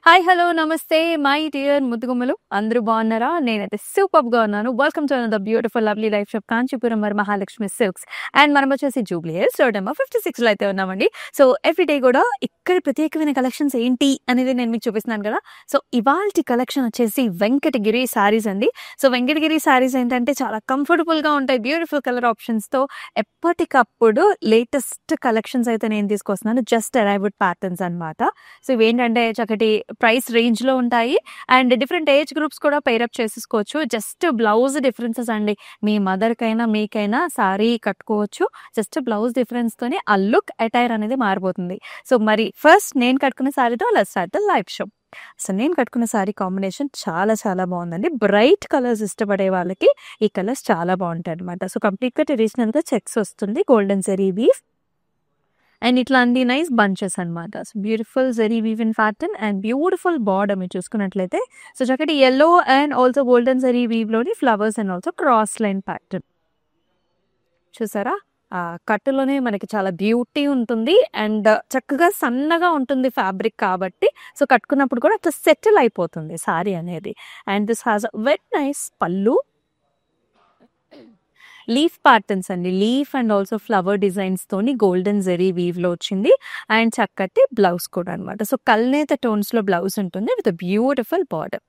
Hi hello నమస్తే my dear ముద్దుగుమ్మలు అందరూ బాగున్నారా? నేనైతే సూపర్గా ఉన్నాను. Welcome to another beautiful lovely life shop Kanchipuram మరి మహాలక్ష్మి సిల్క్స్. అండ్ మనం వచ్చేసి జూబ్లీ హిల్స్ రోడ్ నెంబర్ 56లో అయితే ఉన్నామండి. సో ఎవ్రీడే కూడా ఇక్కడ ప్రత్యేకమైన కలెక్షన్స్ ఏంటి అనేది నేను మీకు చూపిస్తున్నాను కదా. సో ఇవాల్టి కలెక్షన్ వచ్చేసి వెంకటగిరి శారీస్ అండి. సో వెంకటగిరి శారీస్ ఏంటంటే చాలా కంఫర్టబుల్గా ఉంటాయి, బ్యూటిఫుల్ కలర్ ఆప్షన్స్తో. ఎప్పటికప్పుడు లేటెస్ట్ కలెక్షన్స్ అయితే నేను తీసుకొస్తున్నాను. జస్ట్ అరైవ్డ్ ప్యాటర్న్స్ అనమాట. సో ఇవేంటంటే చక్కటి ప్రైస్ రేంజ్ లో ఉంటాయి అండ్ డిఫరెంట్ ఏజ్ గ్రూప్స్ కూడా పేరప్ చేసేసుకోవచ్చు. జస్ట్ బ్లౌజ్ డిఫరెన్సెస్ అండి. మీ మదర్ కైనా మీకైనా సారీ కట్టుకోవచ్చు. జస్ట్ బ్లౌజ్ డిఫరెన్స్ తోనే ఆ లుక్ అటైర్ అనేది మారిపోతుంది. సో మరి ఫస్ట్ నేను కట్టుకున్న సారీతో let's start the live show. So నేను కట్టుకున్న సారీ కాంబినేషన్ చాలా చాలా బాగుందండి. బ్రైట్ కలర్స్ ఇష్టపడే వాళ్ళకి ఈ కలర్స్ చాలా బాగుంటాయి అనమాట. సో కంప్లీట్ గా ట్రెడిషనల్ గా చెక్స్ వస్తుంది, గోల్డెన్ జరీ వీవ్ అండ్ ఇట్లాంటి నైస్ బంచెస్ అనమాట. So beautiful zari weave in pattern and beautiful border మీరు చూసుకున్నట్లయితే. సో చక్కటి yellow and also golden zari weave లోని flowers and also cross line pattern చూసారా. కట్టులోనే మనకి చాలా బ్యూటీ ఉంటుంది అండ్ చక్కగా సన్నగా ఉంటుంది ఫ్యాబ్రిక్ కాబట్టి. సో కట్టుకున్నప్పుడు కూడా అట్లా సెటిల్ అయిపోతుంది సారీ అనేది. And this has very nice pallu, leaf patterns అండి. Leaf and also flower designs తోని గోల్డెన్ జరీ వీవ్ లో వచ్చింది అండ్ చక్కటి బ్లౌజ్ కూడా అనమాట. సో కల్నేత టోన్స్ లో బ్లౌజ్ ఉంటుంది with beautiful border.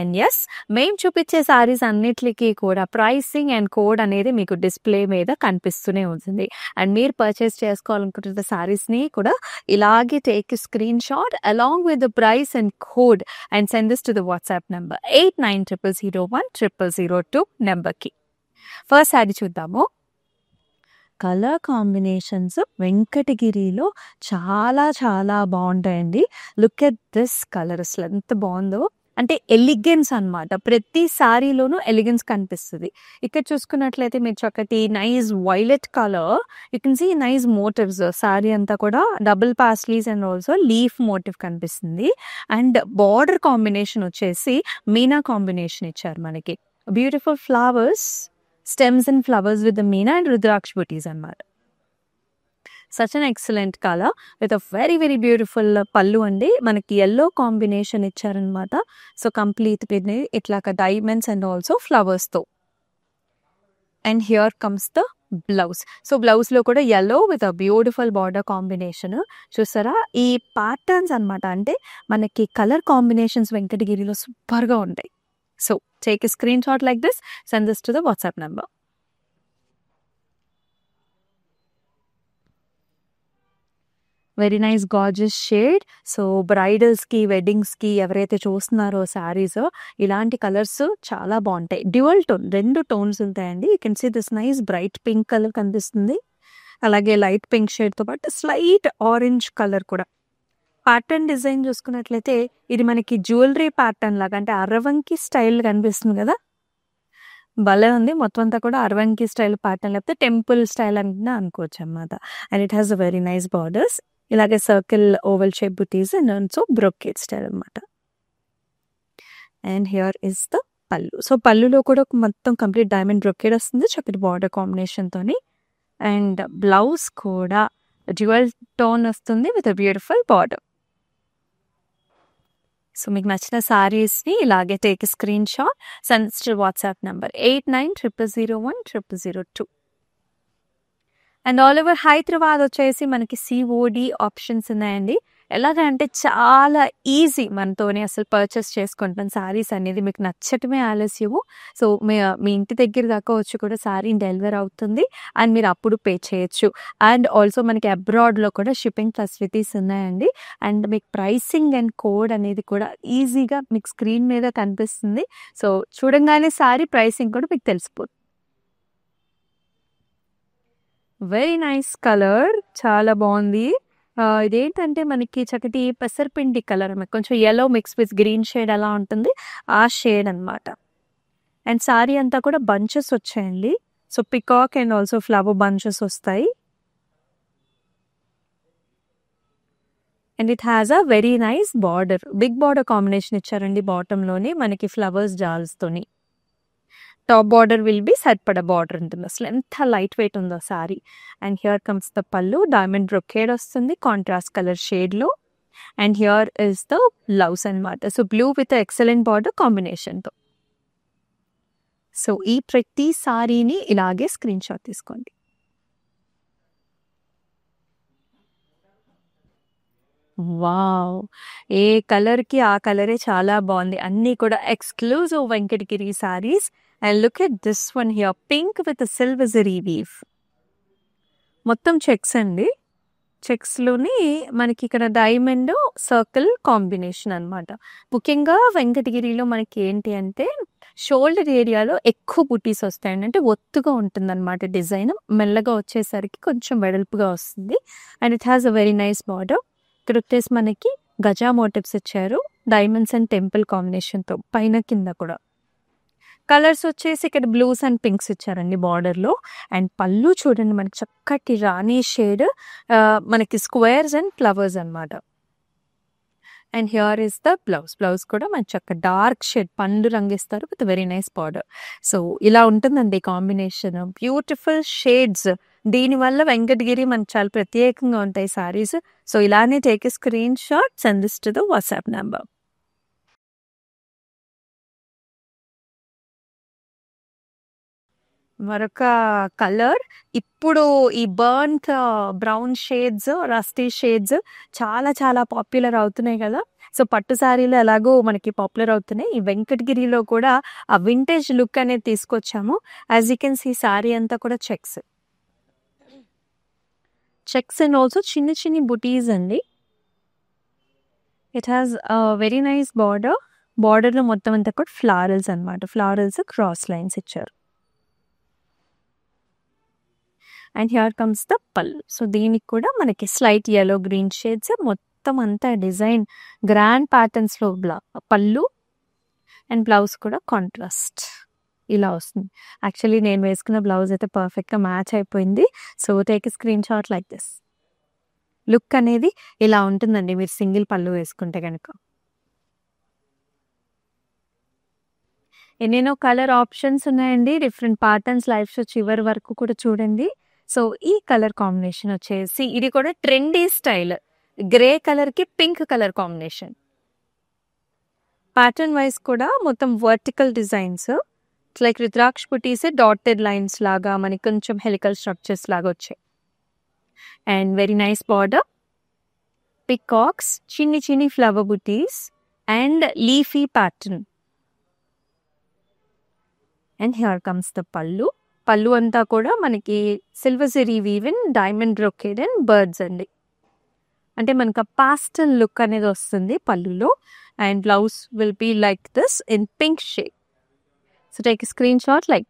And yes, మేము చూపించే సారీస్ అన్నిటికీ కూడా ప్రైసింగ్ అండ్ కోడ్ అనేది మీకు డిస్ప్లే మీద కనిపిస్తూనే ఉంటుంది. అండ్ మీరు పర్చేస్ చేసుకోవాలనుకుంటున్న సారీస్ని కూడా ఇలాగే take screen shot along with the price and code and send this to the WhatsApp number 8900010002 నెంబర్కి. ఫస్ట్ శారీ చూద్దాము. కలర్ కాంబినేషన్స్ వెంకటగిరిలో చాలా చాలా బాగుంటాయండి. లుక్ ఎట్ దిస్ కలర్, అసలు ఎంత బాగుందో. అంటే ఎలిగెన్స్ అనమాట. ప్రతి సారీలోనూ ఎలిగెన్స్ కనిపిస్తుంది. ఇక్కడ చూసుకున్నట్లయితే మీరు చక్కటి nice violet colour, you can see nice motifs. Sari అంతా కూడా double paisleys and also leaf motif కనిపిస్తుంది. అండ్ బార్డర్ కాంబినేషన్ వచ్చేసి మీనా కాంబినేషన్ ఇచ్చారు మనకి. Beautiful flowers, stems and flowers with meena and rudraksha butis అన్నమాట. Such an excellent colour with a very very beautiful pallu అండి. మనకి yellow combination ఇచ్చారనమాట. సో కంప్లీట్ ఇట్లాగా డైమండ్స్ అండ్ ఆల్సో ఫ్లవర్స్తో. And here comes the blouse. So blouse లో కూడా yellow with a beautiful border combination చూసారా. ఈ ప్యాటర్న్స్ అనమాట, అంటే మనకి కలర్ కాంబినేషన్స్ వెంకటగిరిలో సూపర్గా ఉంటాయి. So take a screenshot like this, send this to the WhatsApp number. Very nice gorgeous shade. So బ్రైడల్స్కి, వెడ్డింగ్స్కి ఎవరైతే చూస్తున్నారో శారీస్, ఇలాంటి కలర్స్ చాలా బాగుంటాయి. డ్యూయల్ టోన్, 2 టోన్స్ ఉంటాయండి. You can see this nice bright pink colour కనిపిస్తుంది, అలాగే లైట్ పింక్ షేడ్తో పాటు స్లైట్ ఆరెంజ్ కలర్ కూడా. ప్యాటర్న్ డిజైన్ చూసుకున్నట్లయితే ఇది మనకి జ్యువెలరీ ప్యాటర్న్ లాగా, అంటే అరవంకి స్టైల్ కనిపిస్తుంది కదా, భలే ఉంది. మొత్తం అంతా కూడా అరవంకి స్టైల్ ప్యాటర్న్, లేకపోతే టెంపుల్ స్టైల్ అని అనుకోవచ్చు అన్నమాట. And it has a very nice borders, ఇలాగే circle oval shape buttis and also brocade style అనమాట. And here is the pallu. So పళ్ళులో కూడా మొత్తం కంప్లీట్ డైమండ్ బ్రొకేట్ వస్తుంది చక్కటి బార్డర్ కాంబినేషన్తోని. అండ్ బ్లౌజ్ కూడా డ్యూయల్ టోన్ వస్తుంది with a beautiful border. So మీకు నచ్చిన సారీస్ని ఇలాగే take screen shot, send to WhatsApp number 8900010002. And all over Hyderabad వచ్చేసి మనకి COD ఆప్షన్స్ ఉన్నాయండి. ఎలాగంటే చాలా ఈజీ, మనతోనే అసలు పర్చేస్ చేసుకుంటాం సారీస్ అనేది. మీకు నచ్చటమే ఆలస్యము. సో మీ ఇంటి దగ్గర దాకా వచ్చి కూడా సారీ డెలివర్ అవుతుంది అండ్ మీరు అప్పుడు పే చేయొచ్చు. అండ్ ఆల్సో మనకి అబ్రాడ్లో కూడా షిప్పింగ్ ఫెసిలిటీస్ ఉన్నాయండి. అండ్ మీకు ప్రైసింగ్ అండ్ కోడ్ అనేది కూడా ఈజీగా మీకు స్క్రీన్ మీద కనిపిస్తుంది. సో చూడంగానే సారీ ప్రైసింగ్ కూడా మీకు తెలిసిపోతుంది. వెరీ నైస్ కలర్, చాలా బాగుంది. ఇదేంటంటే మనకి చక్కటి పెసరపిండి కలర్, కొంచెం yellow mix with green shade అలా ఉంటుంది, ఆ షేడ్ అనమాట. అండ్ సారీ అంతా కూడా బంచెస్ వచ్చాయండి. So peacock and also flower bunches వస్తాయి. And it has a very nice border, big border combination ఇచ్చారండి. బాటంలోని మనకి ఫ్లవర్స్ జాల్స్తోని. టాప్ బార్డర్ విల్ బి సరిపడ బార్డర్ ఉంటుంది. అసలు ఎంత లైట్ వెయిట్ ఉందో sari. And here comes the pallu, diamond brocade వస్తుంది కాంట్రాస్ట్ కలర్ షేడ్లో. And here is the blouse అనమాట. So blue with excellent border కాంబినేషన్తో. సో ఈ ప్రతి సారీని ఇలాగే స్క్రీన్ షాట్ తీసుకోండి. వావ్! ఏ కలర్‌కి ఆ కలరే చాలా బాగుంది. అన్నీ కూడా exclusive Venkatagiri saris. And look at this one here, pink with silver zari weave. మొత్తం చెక్స్ అండి. చెక్స్‌లోని మనకి ఇక్కడ డైమండ్, సర్కిల్ కాంబినేషన్ అనమాట. ముఖ్యంగా వెంకటగిరిలో మనకి ఏంటి అంటే షోల్డర్ ఏరియాలో ఎక్కువ బుటీస్ వస్తాయండి. అంటే ఒత్తుగా ఉంటుందన్నమాట డిజైన్. మెల్లగా వచ్చేసరికి కొంచెం వెడల్పుగా వస్తుంది. And it has a very nice border. ఇక్కడ వచ్చేసి మనకి గజా మోటివ్స్ ఇచ్చారు. డైమండ్స్ అండ్ టెంపుల్ కాంబినేషన్తో పైన కింద కూడా. కలర్స్ వచ్చేసి ఇక్కడ బ్లూస్ అండ్ పింక్స్ ఇచ్చారండి బార్డర్లో. అండ్ పళ్ళు చూడండి మనకి చక్కటి రాణి షేడ్, మనకి స్క్వేర్స్ అండ్ ఫ్లవర్స్ అనమాట. And here is the blouse. Blouse కూడా మనకి చక్క డార్క్ షేడ్ పండు రంగు ఇస్తారు with very nice border. So ఇలా ఉంటుందండి కాంబినేషన్. Beautiful shades. దీనివల్ల వెంకటగిరి మనకు చాలా ప్రత్యేకంగా ఉంటాయి సారీస్. సో ఇలానే take a screen shot, send this to the WhatsApp number. మరొక కలర్, ఇప్పుడు ఈ burnt brown shades, rusty shades చాలా చాలా పాపులర్ అవుతున్నాయి కదా. సో పట్టు శారీలు ఎలాగో మనకి పాపులర్ అవుతున్నాయి, ఈ వెంకటగిరిలో కూడా ఆ వింటేజ్ లుక్ అనేది తీసుకొచ్చాము. As you can see sari అంతా కూడా చెక్స్ అండ్ ఆల్సో చిన్న చిన్ని బుటీస్ అండి. It has very nice border. బార్డర్లో మొత్తం అంతా కూడా ఫ్లారల్స్ అనమాట. ఫ్లారల్స్ క్రాస్ లైన్స్ ఇచ్చారు. And here comes the pallu. So దీనికి కూడా మనకి స్లైట్ yellow గ్రీన్ షేడ్స్, మొత్తం అంతా డిజైన్ గ్రాండ్ ప్యాటర్న్స్లో పళ్ళు. అండ్ బ్లౌజ్ కూడా కాంట్రాస్ట్ ఇలా వస్తుంది. యాక్చువల్లీ నేను వేసుకున్న బ్లౌజ్ అయితే పర్ఫెక్ట్గా మ్యాచ్ అయిపోయింది. So take screenshot like this. Look అనేది ఇలా ఉంటుందండి మీరు సింగిల్ పళ్ళు వేసుకుంటే కనుక. ఎన్నెన్నో కలర్ ఆప్షన్స్ ఉన్నాయండి. డిఫరెంట్ ప్యాటర్న్స్ లైవ్ షో చివరి వరకు కూడా చూడండి. సో ఈ కలర్ కాంబినేషన్ వచ్చేసి ఇది కూడా ట్రెండీ స్టైల్, గ్రే కలర్కి pink colour combination. Pattern wise కూడా మొత్తం వర్టికల్ డిజైన్స్, లైక్ రుద్రాక్ష పుటీస్ డాటెడ్ లైన్స్ లాగా మనకి కొంచెం హెలికల్ స్ట్రక్చర్స్ లాగా వచ్చాయి. And very nice border, peacocks, చిన్ని చిన్ని ఫ్లవర్ బుటీస్ and leafy pattern. And here comes the pallu. పళ్ళు అంతా కూడా మనకి silver zari weave in diamond brocade and birds అండి. అంటే మనకు ఆ పాస్టల్ లుక్ అనేది వస్తుంది పళ్ళులో. And blouse will be like this in pink shade. So take screenshot like.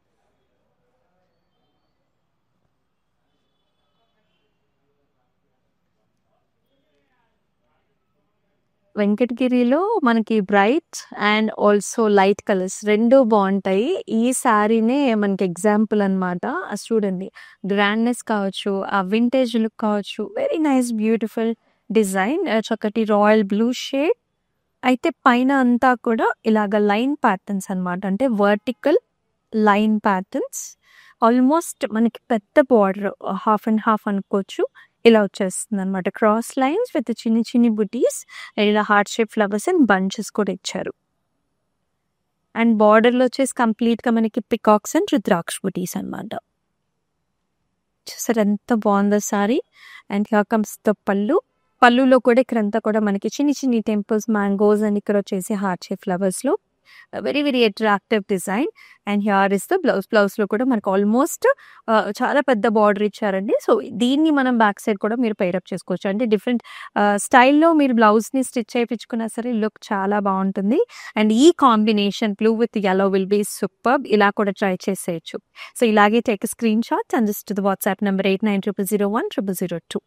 వెంకటగిరిలో మనకి bright and also light colours రెండు బాగుంటాయి. ఈ శారీనే మనకి ఎగ్జాంపుల్ అనమాట. చూడండి గ్రాండ్నెస్ కావచ్చు, ఆ వింటేజ్ లుక్ కావచ్చు, వెరీ నైస్ బ్యూటిఫుల్ డిజైన్. చక్కటి రాయల్ బ్లూ షేడ్ అయితే పైన అంతా కూడా ఇలాగ లైన్ ప్యాటర్న్స్ అనమాట. అంటే వర్టికల్ లైన్ ప్యాటర్న్స్. ఆల్మోస్ట్ మనకి పెద్ద బార్డర్, హాఫ్ అండ్ హాఫ్ అనుకోవచ్చు, ఇలా వచ్చేస్తుంది అనమాట. క్రాస్ లైన్స్ విత్ చిన్ని చిన్ని బుటీస్, ఇలా heart shape flowers and bunches కూడా ఇచ్చారు. అండ్ బార్డర్లో వచ్చేసి కంప్లీట్గా మనకి పికాక్స్ అండ్ రుద్రాక్ష బుటీస్ అనమాట. చూసారు ఎంత బాగుందో sorry. And here comes the పళ్ళు. పళ్ళులో కూడా ఇక్కడంతా కూడా మనకి చిన్ని చిన్ని టెంపుల్స్, మ్యాంగోస్ అండ్ ఇక్కడ వచ్చేసి హార్ట్ షేప్ ఫ్లవర్స్లో very very attractive design. And here is the blouse. బ్లౌజ్లో కూడా మనకు ఆల్మోస్ట్ చాలా పెద్ద బార్డర్ ఇచ్చారండి. సో దీన్ని మనం బ్యాక్ సైడ్ కూడా మీరు పైరప్ చేసుకోవచ్చు. అంటే డిఫరెంట్ స్టైల్లో మీరు బ్లౌజ్ని స్టిచ్ చేయించుకున్నా సరే లుక్ చాలా బాగుంటుంది. అండ్ ఈ combination blue with yellow will be superb. ఇలా కూడా ట్రై చేసేయచ్చు. సో ఇలాగే take screenshot and this to the WhatsApp number 8900010002.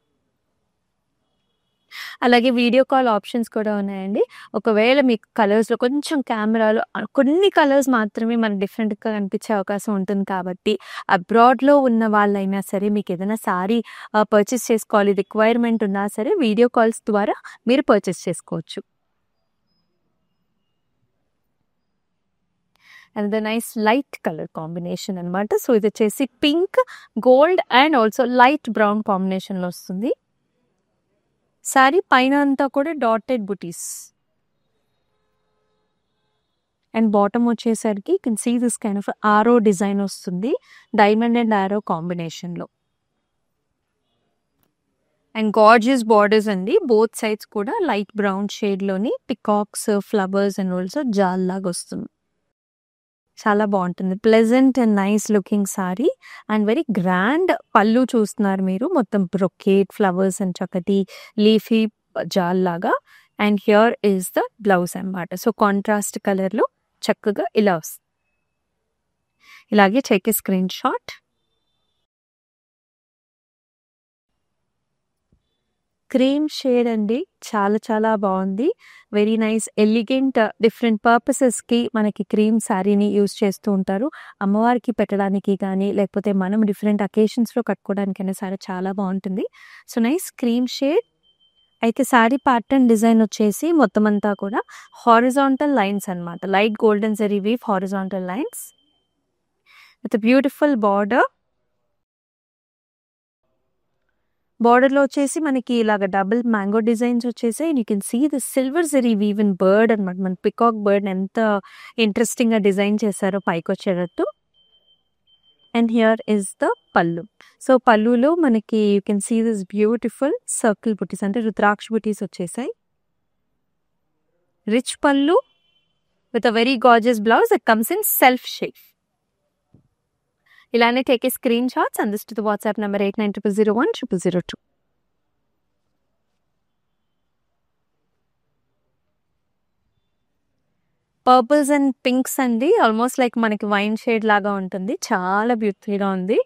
అలాగే వీడియో కాల్ ఆప్షన్స్ కూడా ఉన్నాయండి. ఒకవేళ మీకు కలర్స్లో కొంచెం కెమెరాలో కొన్ని కలర్స్ మాత్రమే మనకు డిఫరెంట్గా కనిపించే అవకాశం ఉంటుంది కాబట్టి అబ్రాడ్లో ఉన్న వాళ్ళైనా సరే మీకు ఏదైనా సారీ పర్చేస్ చేసుకోవాలి రిక్వైర్మెంట్ ఉన్నా సరే వీడియో కాల్స్ ద్వారా మీరు పర్చేస్ చేసుకోవచ్చు. And the nice light colour combination అనమాట. సో ఇది వచ్చేసి pink, gold and also light brown కాంబినేషన్లో వస్తుంది. శారీ పైన అంతా కూడా డాటెడ్ బుటీస్ అండ్ బాటమ్ వచ్చేసరికి you can see this kind of arrow design వస్తుంది డైమండ్ అండ్ ఆరో కాంబినేషన్లో. అండ్ గార్జియస్ బార్డర్స్ అండి, బోత్ సైడ్స్ కూడా లైట్ బ్రౌన్ షేడ్లోని peacocks, flowers and also jaal లాగా వస్తుంది. చాలా బాగుంటుంది, pleasant and nice looking sari and very grand పళ్ళు చూస్తున్నారు మీరు, మొత్తం బ్రొకేట్ ఫ్లవర్స్ అండ్ చక్కటి లీఫీ జాల్ లాగా. And here is the blouse అన్నమాట. సో కాంట్రాస్ట్ కలర్లో చక్కగా ఇలా వస్తుంది. ఇలాగే check screenshot. Cream shade అండి, చాలా చాలా బాగుంది, వెరీ నైస్ ఎలిగెంట్. డిఫరెంట్ పర్పసెస్కి మనకి క్రీమ్ శారీని యూజ్ చేస్తూ ఉంటారు, అమ్మవారికి పెట్టడానికి కానీ లేకపోతే మనం డిఫరెంట్ అకేషన్స్లో కట్టుకోవడానికైనా సరే చాలా బాగుంటుంది. So nice cream shade. అయితే శారీ ప్యాటర్న్ డిజైన్ వచ్చేసి మొత్తం అంతా కూడా హారిజాంటల్ లైన్స్ అనమాట, light golden zari weave horizontal lines with beautiful border. బార్డర్లో వచ్చేసి మనకి ఇలాగ డబుల్ మ్యాంగో డిజైన్స్ వచ్చేసాయి. You can see the silver zari weave in bird అనమాట, మన పికాక్ బర్డ్ ఎంత ఇంట్రెస్టింగ్గా డిజైన్ చేశారో పైకి వచ్చేటట్టు. And here is the pallu. So పళ్ళులో మనకి you can see this beautiful circle butis, అంటే రుద్రాక్ష బుటీస్ వచ్చేసాయి. Rich pallu with a very gorgeous blouse that comes in self shape. ఇలానే take a screenshots and this to the WhatsApp number 8900010002. Purples and pinks అండి, almost like మనకి wine shade లాగా ఉంటుంది, చాలా బ్యూటిఫుల్గా ఉంది.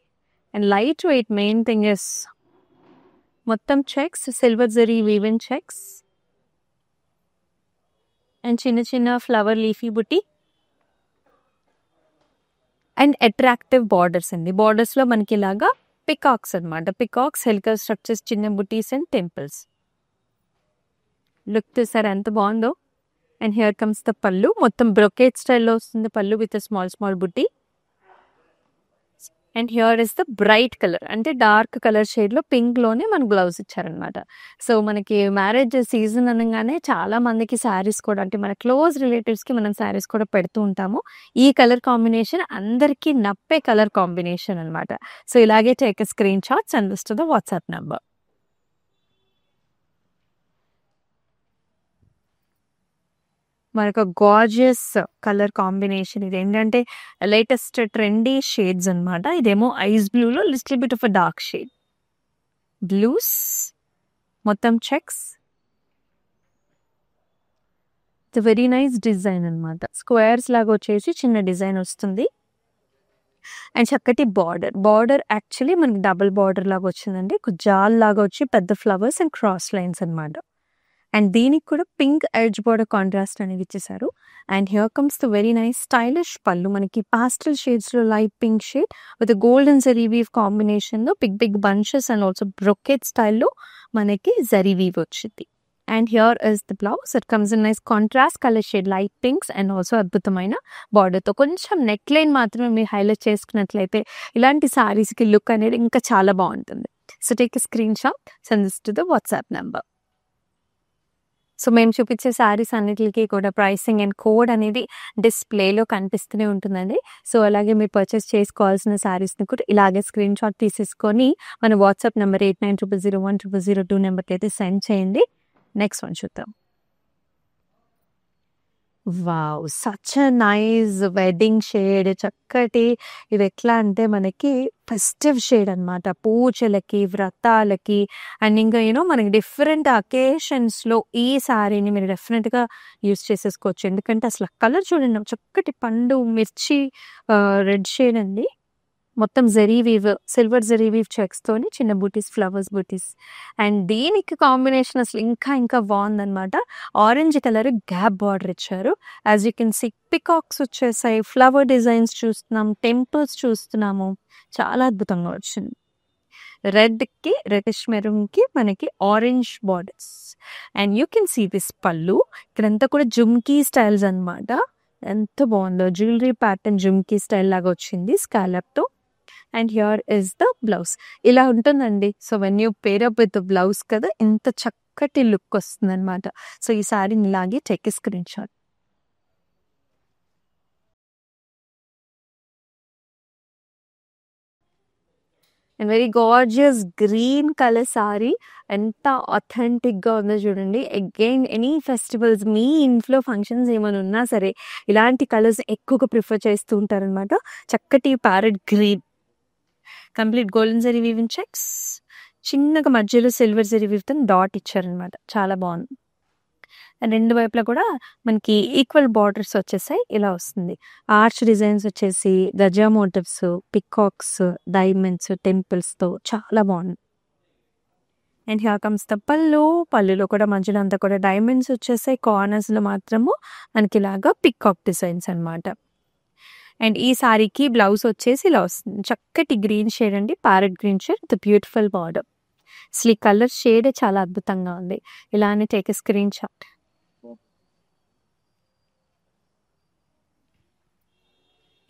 And light weight, main thing is మొత్తం checks, silver zari woven checks and చిన్న చిన్న flower leafy buti and attractive borders అండి. బార్డర్స్లో మనకి ఇలాగా పికాక్స్ అనమాట, పికాక్స్, హెలికల్ స్ట్రక్చర్స్, చిన్న బుటీస్ అండ్ టెంపుల్స్. లుక్ చూసారు ఎంత బాగుందో. అండ్ హియర్ కమ్స్ ద పళ్ళు, మొత్తం బ్రొకేట్ స్టైల్లో వస్తుంది పళ్ళు with small buti. And here is the bright colour, అంటే డార్క్ కలర్ షేడ్లో పింక్లోనే మనకు బ్లౌజ్ ఇచ్చారనమాట. సో మనకి మ్యారేజ్ సీజన్ అనగానే చాలా మందికి శారీస్ కూడా, అంటే మన క్లోజ్ రిలేటివ్స్కి మనం శారీస్ కూడా పెడుతూ ఉంటాము. ఈ కలర్ కాంబినేషన్ అందరికీ నప్పే కలర్ కాంబినేషన్ అనమాట. సో ఇలాగే take screenshots and this to the WhatsApp number. మనకు గార్జియస్ కలర్ కాంబినేషన్ ఇది, ఏంటంటే లేటెస్ట్ ట్రెండీ షేడ్స్ అనమాట. ఇదేమో ఐస్ బ్లూలో little bit of a dark shade, blues, మొత్తం చెక్స్, వెరీ నైస్ డిజైన్ అనమాట. స్క్వేర్స్ లాగా వచ్చేసి చిన్న డిజైన్ వస్తుంది అండ్ చక్కటి బార్డర్ యాక్చువల్లీ మనకి డబుల్ బార్డర్ లాగా వచ్చిందండి, జాల్ లాగా వచ్చి పెద్ద ఫ్లవర్స్ అండ్ క్రాస్ లైన్స్ అనమాట. అండ్ దీనికి కూడా పింక్ ఎడ్జ్ బార్డర్ కాంట్రాస్ట్ అనేది ఇచ్చేసారు. And here comes the very nice stylish pallu, మనకి పాస్టల్ షేడ్స్లో light pink shade with golden zari weave కాంబినేషన్లో big bunches and also brocade స్టైల్లో మనకి జరీ వీవ్ వచ్చింది. And here is the blouse, it comes in nice contrast colour shade light pinks and also అద్భుతమైన బార్డర్తో. కొంచెం neck line మాత్రమే మీరు హైలైట్ చేసుకున్నట్లయితే ఇలాంటి సారీస్కి లుక్ అనేది ఇంకా చాలా బాగుంటుంది. So take screen shot, send this to the WhatsApp number. So మేము చూపించే శారీస్ అన్నిటికీ కూడా ప్రైసింగ్ అండ్ కోడ్ అనేది డిస్ప్లేలో కనిపిస్తూనే ఉంటుందండి. సో అలాగే మీరు పర్చేస్ చేసుకోవాల్సిన శారీస్ని కూడా ఇలాగే స్క్రీన్ షాట్ తీసేసుకొని మన వాట్సాప్ నెంబర్ 8900010002 నెంబర్కి అయితే సెండ్ చేయండి. నెక్స్ట్ వన్ చూద్దాం. Wow, such a nice wedding shade, చక్కటి, ఇది ఎట్లా అంటే మనకి ఫెస్టివ్ షేడ్ అనమాట, పూజలకి, వ్రతాలకి అండ్ ఇంకా మనకి డిఫరెంట్ అకేషన్స్లో ఈ శారీని మీరు డెఫినెట్గా యూస్ చేసేసుకోవచ్చు. ఎందుకంటే అసలు కలర్ చూడండి, చక్కటి పండు మిర్చి రెడ్ షేడ్ అండి, మొత్తం zari weave, silver zari weave చెక్స్తోని చిన్న బూటీస్, ఫ్లవర్స్ బూటీస్. అండ్ దీనికి కాంబినేషన్ అసలు ఇంకా బాగుందనమాట. ఆరెంజ్ కలర్ గ్యాప్ బార్డర్ ఇచ్చారు. As you can see peacocks వచ్చేసాయి, ఫ్లవర్ డిజైన్స్ చూస్తున్నాం, టెంపుల్స్ చూస్తున్నాము, చాలా అద్భుతంగా వచ్చింది. రెడ్కి, రెడిష్ మెరూన్కి మనకి orange borders. And you can see this pallu, ఇక్కడంతా కూడా జుమ్కీ స్టైల్స్ అనమాట. ఎంత బాగుందో, జ్యువెలరీ ప్యాటర్న్ జుమ్కీ స్టైల్ లాగా వచ్చింది స్కాలప్తో. And here is the blouse, ఇలా ఉంటుందండి. So when you pair up with the blouse కదా, ఎంత చక్కగా చక్కటి లుక్ వస్తుందన్నమాట. సో ఈ సారీని ఇలాగే take a screenshot. And very gorgeous green colour sorry ఎంత అథెంటిక్గా ఉందో చూడండి. అగైన్ ఎనీ ఫెస్టివల్స్ మీ ఇంట్లో ఫంక్షన్స్ ఏమైనా ఉన్నా సరే ఇలాంటి కలర్స్ ఎక్కువగా ప్రిఫర్ చేస్తూ ఉంటారనమాట. చక్కటి parrot green, complete golden zari weaving checks, చిన్నగా మధ్యలో సిల్వర్ జరీ వీవ్తో డాట్ ఇచ్చారనమాట. చాలా బాగుంది. అండ్ రెండు వైపులా కూడా మనకి ఈక్వల్ బార్డర్స్ వచ్చేసాయి. ఇలా వస్తుంది. ఆర్చ్ డిజైన్స్ వచ్చేసి గజా మోటివ్స్, పికాక్స్, డైమండ్స్, టెంపుల్స్తో చాలా బాగుంది. అండ్ హియర్ కమ్స్ ద పళ్ళులో కూడా మధ్యలో అంతా కూడా డైమండ్స్ వచ్చేసాయి. కార్నర్స్లో మాత్రము మనకి ఇలాగా పికాక్ డిజైన్స్ అనమాట. అండ్ ఈ సారీకి బ్లౌజ్ వచ్చేసి ఇలా వస్తుంది. చక్కటి గ్రీన్ షేడ్ అండి, parrot green shade with beautiful border. అసలు ఈ కలర్ షేడ్ చాలా అద్భుతంగా ఉంది. ఇలానే టేక్ ఎ స్క్రీన్ షాట్.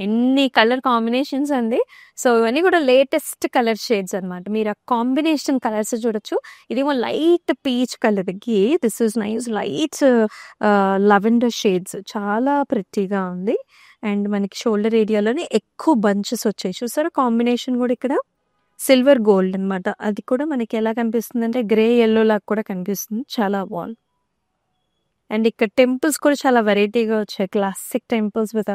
ఎన్ని కలర్ కాంబినేషన్స్ అండి. సో ఇవన్నీ కూడా లేటెస్ట్ కలర్ షేడ్స్ అనమాట. మీరు ఆ కాంబినేషన్ కలర్స్ చూడొచ్చు. ఇదేమో లైట్ పీచ్ కలర్కి, this is nice light lavender shades, చాలా ప్రిట్టీగా ఉంది. అండ్ మనకి షోల్డర్ ఏరియాలోనే ఎక్కువ బంచెస్ వచ్చాయి. చూసారా కాంబినేషన్ కూడా ఇక్కడ సిల్వర్ గోల్డ్ అనమాట. అది కూడా మనకి ఎలా కనిపిస్తుంది అంటే గ్రే ఎల్లో లాగా కూడా కనిపిస్తుంది. చాలా బాగుంది. అండ్ ఇక్కడ టెంపుల్స్ కూడా చాలా వెరైటీగా వచ్చాయి. Classic temples with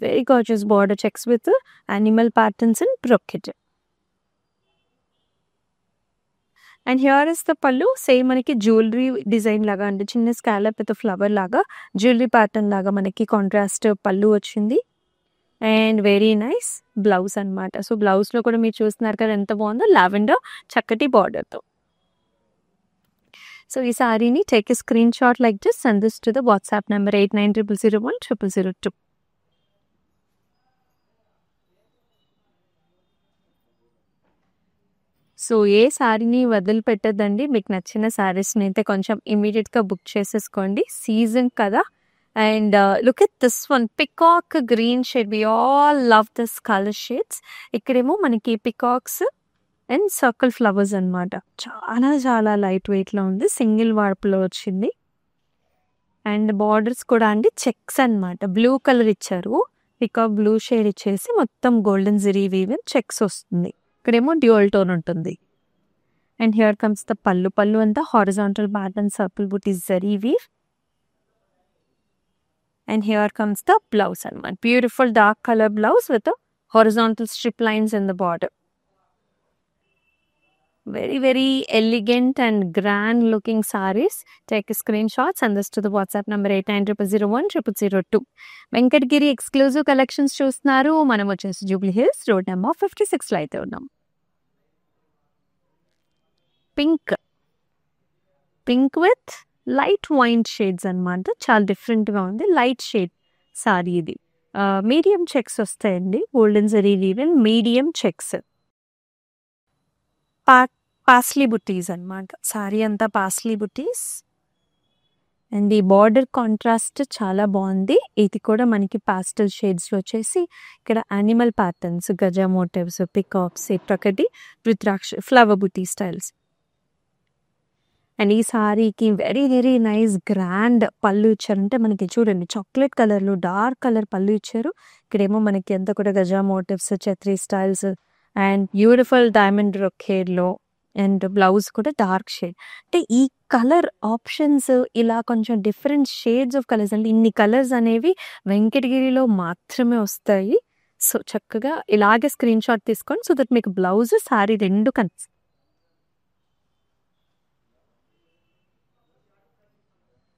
very gorgeous border checks with animal patterns and brocade. And here is the పళ్ళు. సేమ్ మనకి జ్యువెలరీ డిజైన్ లాగా అంటే చిన్న స్కాలప్ విత్ ఫ్లవర్ లాగా జ్యువెలరీ ప్యాటర్న్ లాగా మనకి కాంట్రాస్ట్ పళ్ళు వచ్చింది. అండ్ వెరీ నైస్ బ్లౌజ్ అనమాట. సో బ్లౌజ్లో కూడా మీరు చూస్తున్నారు కదా ఎంత బాగుందో, లావెండర్ చక్కటి బార్డర్తో. సో ఈ సారీని take a screenshot like this, send this to the WhatsApp number 8900010002. So ఏ సారీని వదిలిపెట్టద్దండి. మీకు నచ్చిన సారీస్ని అయితే కొంచెం ఇమీడియట్గా బుక్ చేసేసుకోండి, సీజన్ కదా. And look at this one, peacock green shade. We all love this colour shades. ఇక్కడేమో మనకి పికాక్స్ అండ్ సర్కిల్ ఫ్లవర్స్ అనమాట. చాలా చాలా లైట్ వెయిట్లో ఉంది. సింగిల్ వార్పులో వచ్చింది. అండ్ బార్డర్స్ కూడా అండి చెక్స్ అనమాట. బ్లూ కలర్ ఇచ్చారు, పికాక్ బ్లూ షేడ్ ఇచ్చేసి మొత్తం గోల్డెన్ జరీ వీవ్ చెక్స్ వస్తుంది. ఇక్కడేమో డ్యూయల్ టోన్ ఉంటుంది. And here comes the pallu అంతా horizontal pattern circle buti zari weave. And here comes the blouse అనమాట. Beautiful dark colour blouse with horizontal strip lines in the border. Very, very elegant and grand looking sarees. Take a screenshot, send this to the WhatsApp number 8900010002. Venkatagiri exclusive collections చూస్తున్నారు. మనం వచ్చేసి Jubilee Hills road number 56లో అయితే ఉన్నాం. Pink with light wine shades అనమాట. చాలా డిఫరెంట్గా ఉంది. లైట్ షేడ్ సారీ ఇది. మీడియం చెక్స్ వస్తాయండి, golden zari weave medium checks. Paisley butis అనమాట. సారీ అంతా పాస్లీ బుట్టీస్. అండ్ ఈ బార్డర్ కాంట్రాస్ట్ చాలా బాగుంది. ఇది కూడా మనకి పాస్టల్ షేడ్స్ వచ్చేసి ఇక్కడ animal patterns, gaja motifs, peacocks, ఇట్రొకటి rudraksha flower buti styles. And ఈ సారీకి వెరీ వెరీ నైస్ గ్రాండ్ పళ్ళు ఇచ్చారంటే మనకి చూడండి చాక్లెట్ కలర్లో డార్క్ కలర్ పళ్ళు ఇచ్చారు. ఇక్కడేమో మనకి అంతా కూడా gaja motifs, chhatri styles and beautiful diamond రొకేడ్లో. అండ్ బ్లౌజ్ కూడా డార్క్ షేడ్. అంటే ఈ కలర్ ఆప్షన్స్ ఇలా కొంచెం డిఫరెంట్ షేడ్స్ ఆఫ్ కలర్స్ అంటే ఇన్ని కలర్స్ అనేవి వెంకటగిరిలో మాత్రమే వస్తాయి. సో చక్కగా ఇలాగే స్క్రీన్ షాట్ తీసుకోండి, సో దట్ మీకు బ్లౌజ్ సారీ రెండు కనిపిస్తాయి.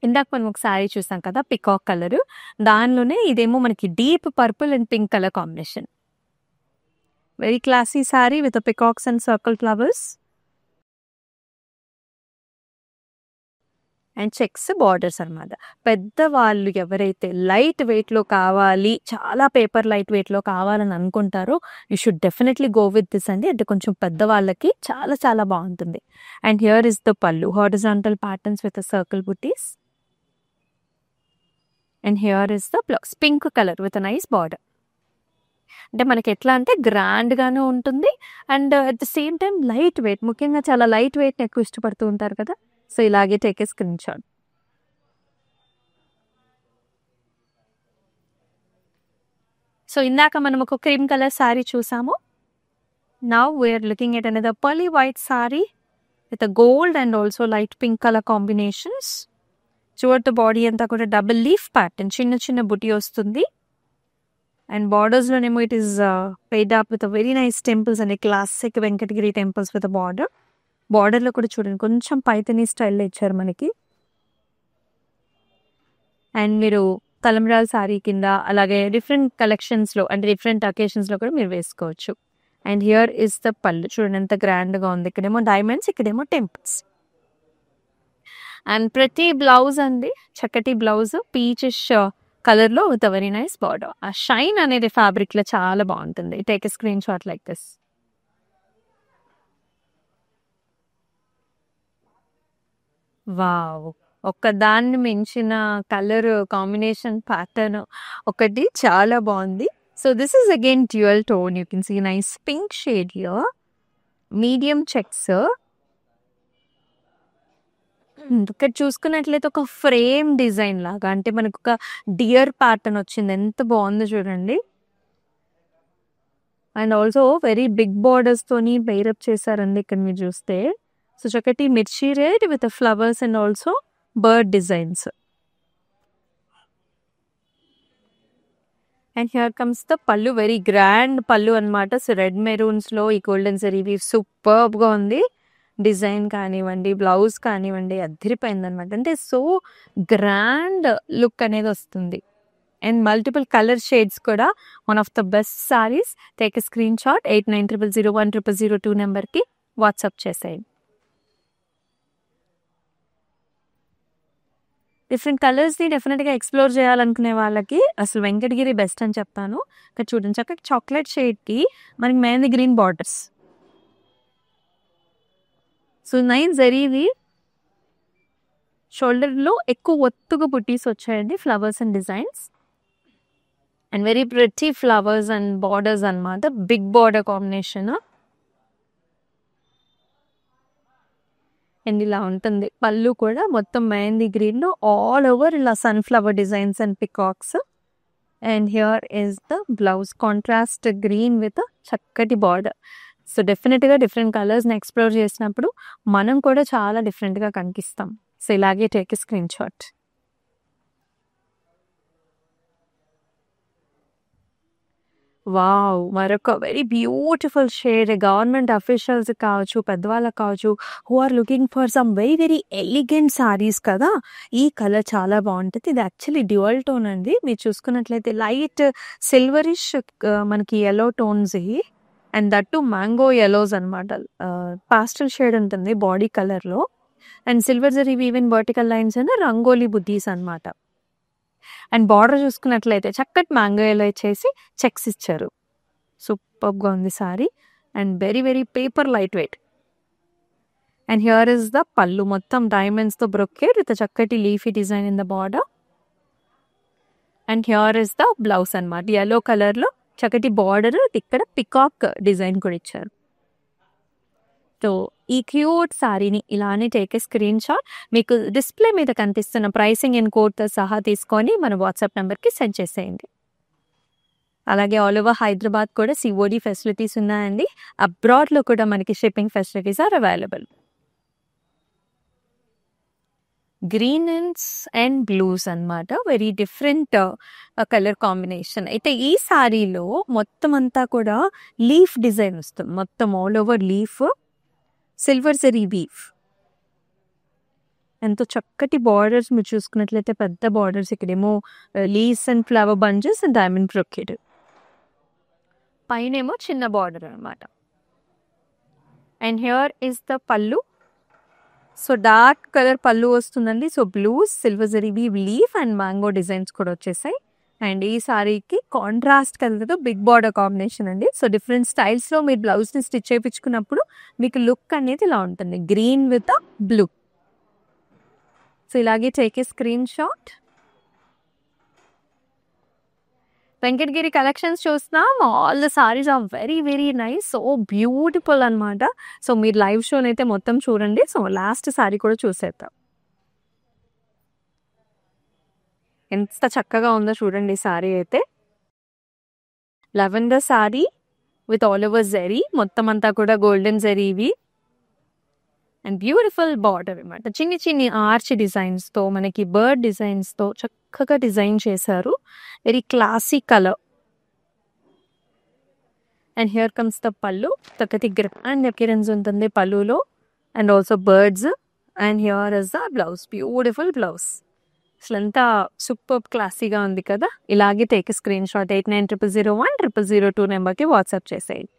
ఇందాక మనం ఒక సారీ చూసాం కదా పికాక్ కలర్, దానిలోనే ఇదేమో మనకి deep purple and pink colour combination. Very classy sorry with peacocks and circle flowers and checks borders అనమాట. పెద్దవాళ్ళు ఎవరైతే లైట్ వెయిట్లో కావాలి, చాలా పేపర్ లైట్ వెయిట్లో కావాలని అనుకుంటారో you should definitely go with this అండి. అంటే కొంచెం పెద్దవాళ్ళకి చాలా చాలా బాగుంటుంది. అండ్ హియర్ ఇస్ ద పళ్ళు, horizontal patterns with circle buttis. And here is the blouse, pink colour with nice border. అంటే మనకి ఎట్లా అంటే గ్రాండ్గానే ఉంటుంది and at the same time light weight. ముఖ్యంగా చాలా లైట్ వెయిట్ని ఎక్కువ ఇష్టపడుతూ ఉంటారు కదా, సో ఇలాగే take a screen shot. So ఇందాక మనం ఒక క్రీమ్ కలర్ సారీ చూసాము. Now we are looking at another pearly white sari with gold and also light pink colour combinations. చువట్ బాడీ అంతా కూడా డబుల్ లీఫ్ ప్యాటర్న్, చిన్న చిన్న బుటీ వస్తుంది. అండ్ బార్డర్స్లోనేమో it is paired up with very nice temples and classic Venkatagiri temples with border. బార్డర్లో కూడా చూడండి కొంచెం పైతనీ స్టైల్లో ఇచ్చారు మనకి. అండ్ మీరు తలంబ్రాల సారీ కింద అలాగే డిఫరెంట్ కలెక్షన్స్లో అంటే డిఫరెంట్ అకేషన్స్లో కూడా మీరు వేసుకోవచ్చు. అండ్ హియర్ ఇస్ ద పళ్ళు, చూడండి ఎంత గ్రాండ్గా ఉంది. ఇక్కడేమో డైమండ్స్, ఇక్కడేమో టెంపుల్స్. అండ్ ప్రతి బ్లౌజ్ అండి చక్కటి బ్లౌజ్ పీచిష్ కలర్లో విత్ వెరీ నైస్ బార్డర్. ఆ షైన్ అనేది ఫ్యాబ్రిక్లో చాలా బాగుంటుంది. Take a screenshot like this. Wow, ఒక్కదాన్ని మించిన కలర్ కాంబినేషన్ ప్యాటర్న్ ఒకటి చాలా బాగుంది. So this is again dual tone. You can see nice pink shade here, medium checks. ఇక్కడ చూసుకున్నట్లయితే ఒక ఫ్రేమ్ డిజైన్ లాగా, అంటే మనకు ఒక డియర్ ప్యాటర్న్ వచ్చింది. ఎంత బాగుందో చూడండి. And also very big borders తోని బైరప్ చేశారండి ఇక్కడ మీరు చూస్తే. సో చక్కటి మిర్చి red with flowers and also bird designs. And here comes the pallu, very grand pallu అనమాట. సో రెడ్ మెరూన్స్లో ఈ గోల్డెన్ జరీ వీవ్ సూపర్బ్గా ఉంది. డిజైన్ కానివ్వండి, బ్లౌజ్ కానివ్వండి, అదిరిపోయింది అనమాట. అంటే సో గ్రాండ్ లుక్ అనేది వస్తుంది. అండ్ మల్టిపుల్ కలర్ షేడ్స్ కూడా. One of the best saris. Take a screen shot 8900010002 నెంబర్కి వాట్సాప్ చేసేయండి. డిఫరెంట్ కలర్స్ని డెఫినెట్గా ఎక్స్ప్లోర్ చేయాలనుకునే వాళ్ళకి అసలు వెంకటగిరి బెస్ట్ అని చెప్తాను. ఇక్కడ చూడండి చక్కగా చాక్లెట్ షేడ్కి మనకి మెహందీ గ్రీన్ బార్డర్స్. సో నైన్ జరీవి షోల్డర్లో ఎక్కువ ఒత్తుగా బుట్టీస్ వచ్చాయండి, flowers and designs. And very pretty flowers and borders అనమాట. Big border combination. అండ్ ఇలా ఉంటుంది పళ్ళు కూడా మొత్తం మెహందీ గ్రీన్లో ఆల్ ఓవర్ ఇలా sunflower designs and peacocks. And here is the blouse, contrast green with చక్కటి బార్డర్. సో డెఫినెట్గా డిఫరెంట్ కలర్స్ని ఎక్స్ప్లోర్ చేసినప్పుడు మనం కూడా చాలా డిఫరెంట్గా కనిపిస్తాం. సో ఇలాగే take a screen shot. Wow, మరొక very beautiful shade. Government officials కావచ్చు, పెద్దవాళ్ళకి కావచ్చు, who are looking for some very very elegant saris కదా, ఈ కలర్ చాలా బాగుంటుంది. ఇది యాక్చువల్లీ డ్యూయల్ టోన్ అండి. మీరు చూసుకున్నట్లయితే లైట్ సిల్వరిష్ మనకి yellow tones, and that to mango yellows అనమాట. పాస్టల్ షేడ్ ఉంటుంది బాడీ కలర్లో. And silver zari even vertical lines and rangoli butis అనమాట. అండ్ బార్డర్ చూసుకున్నట్లయితే చక్కటి మ్యాంగో ఎల్లో ఇచ్చేసి చెక్స్ ఇచ్చారు. సూపర్గా ఉంది sorry. And very very paper light weight. And here is the పళ్ళు, మొత్తం డైమండ్స్తో బ్రొకేడ్ విత్ చక్కటి leafy design in the border. And here is the blouse అనమాట. ఎల్లో కలర్లో చక్కటి బార్డర్, ఇక్కడ పికాక్ డిజైన్ కూడా ఇచ్చారు. సో ఈ క్యూట్ సారీని ఇలానే టేక్ ఏ స్క్రీన్ షాట్. మీకు డిస్ప్లే మీద కనిపిస్తున్న ప్రైసింగ్ అండ్ కోడ్తో సహా తీసుకొని మన వాట్సాప్ నెంబర్కి సెండ్ చేసేయండి. అలాగే ఆల్ ఓవర్ హైదరాబాద్ కూడా సిఓడి ఫెసిలిటీస్ ఉన్నాయండి. అబ్రాడ్లో కూడా మనకి shipping facilities are available. Green and blues అనమాట. Very different colour combination. అయితే ఈ సారీలో మొత్తం అంతా కూడా లీఫ్ డిజైన్ వస్తుంది. మొత్తం all over leaf, silver zari weave. ఎంతో చక్కటి బార్డర్స్ మీరు చూసుకున్నట్లయితే పెద్ద బార్డర్స్. ఇక్కడేమో leaves and flower bunches and diamond brocade. పైనేమో చిన్న బార్డర్ అనమాట. And here is the pallu. So dark colour pallu వస్తుందండి. So blue, silver zari weave, leaf and mango designs కూడా వచ్చేసాయి. అండ్ ఈ సారీకి కాంట్రాస్ట్ కలర్తో బిగ్ బార్డర్ కాంబినేషన్ అండి. సో డిఫరెంట్ స్టైల్స్లో మీరు బ్లౌజ్ని స్టిచ్ చేయించుకున్నప్పుడు మీకు లుక్ అనేది ఇలా ఉంటుంది, గ్రీన్ విత్ బ్లూ. సో ఇలాగే take a screen shot. Venkatagiri collections చూస్తున్నాం. All the saris are very very nice, so beautiful అనమాట. సో మీరు లైవ్ షోని అయితే మొత్తం చూడండి. సో లాస్ట్ సారీ కూడా చూసేద్దాం. ఎంత చక్కగా ఉందో చూడండి సారీ అయితే. Lavender sari with all over zari, మొత్తం అంతా కూడా గోల్డెన్ జెరీ ఇవి. అండ్ బ్యూటిఫుల్ బార్డర్ అనమాట. చిన్ని చిన్ని ఆర్చ్ డిజైన్స్తో, మనకి బర్డ్ డిజైన్స్తో చక్కగా డిజైన్ చేశారు. Very classy colour. And here comes the పళ్ళు. చక్కటి గ్రాండ్ అపియరెన్స్ ఉంటుంది పళ్ళులో. And also birds. And here is the blouse, beautiful blouse. అసలు ఎంత సూపర్ క్లాసీగా ఉంది కదా. ఇలాగే టేక్ స్క్రీన్ షాట్ 8900010002 నెంబర్కి వాట్సాప్ చేసేయండి.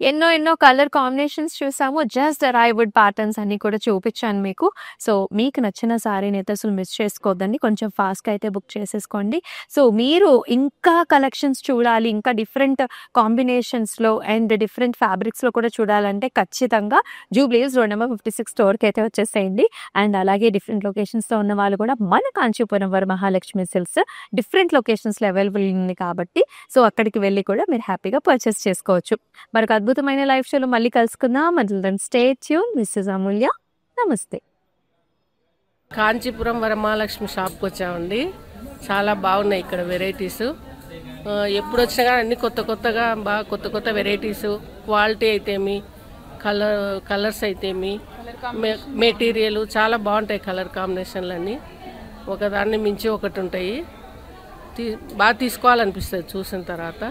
ఎన్నో కలర్ కాంబినేషన్స్ చూసాము. జస్ట్ వుడ్ ప్యాటర్న్స్ అన్ని కూడా చూపించాను మీకు. సో మీకు నచ్చిన సారీని అయితే అసలు మిస్ చేసుకోవద్దండి, కొంచెం ఫాస్ట్గా అయితే బుక్ చేసేసుకోండి. సో మీరు ఇంకా కలెక్షన్స్ చూడాలి, ఇంకా డిఫరెంట్ కాంబినేషన్స్లో అండ్ డిఫరెంట్ ఫ్యాబ్రిక్స్లో కూడా చూడాలంటే ఖచ్చితంగా జూబ్లీ హిల్స్ రోడ్ నెంబర్ 56 స్టోర్కి అయితే వచ్చేసేయండి. అండ్ అలాగే డిఫరెంట్ లొకేషన్స్లో ఉన్న వాళ్ళు కూడా మన కాంచీపురం వరమహాలక్ష్మి సిల్క్స్ డిఫరెంట్ లొకేషన్స్లో అవైలబుల్ ఉంది కాబట్టి సో అక్కడికి వెళ్ళి కూడా మీరు హ్యాపీగా పర్చేస్ చేసుకోవచ్చు. మరొక అద్భుతమైన లైవ్ షోలో మళ్ళీ కలుసుకుందాం. Until stay tune. మిస్సెస్ అమూల్య, నమస్తే. కాంచీపురం వరమహాలక్ష్మి షాప్కి వచ్చామండి. చాలా బాగున్నాయి ఇక్కడ వెరైటీస్. ఎప్పుడు వచ్చినా కానీ అన్ని కొత్తగా బాగా కొత్త వెరైటీస్, క్వాలిటీ అయితేమి, కలర్స్ అయితేమి, మెటీరియల్ చాలా బాగుంటాయి. కలర్ కాంబినేషన్లు అన్నీ ఒకదాన్ని మించి ఒకటి ఉంటాయి. బాగా తీసుకోవాలనిపిస్తుంది చూసిన తర్వాత.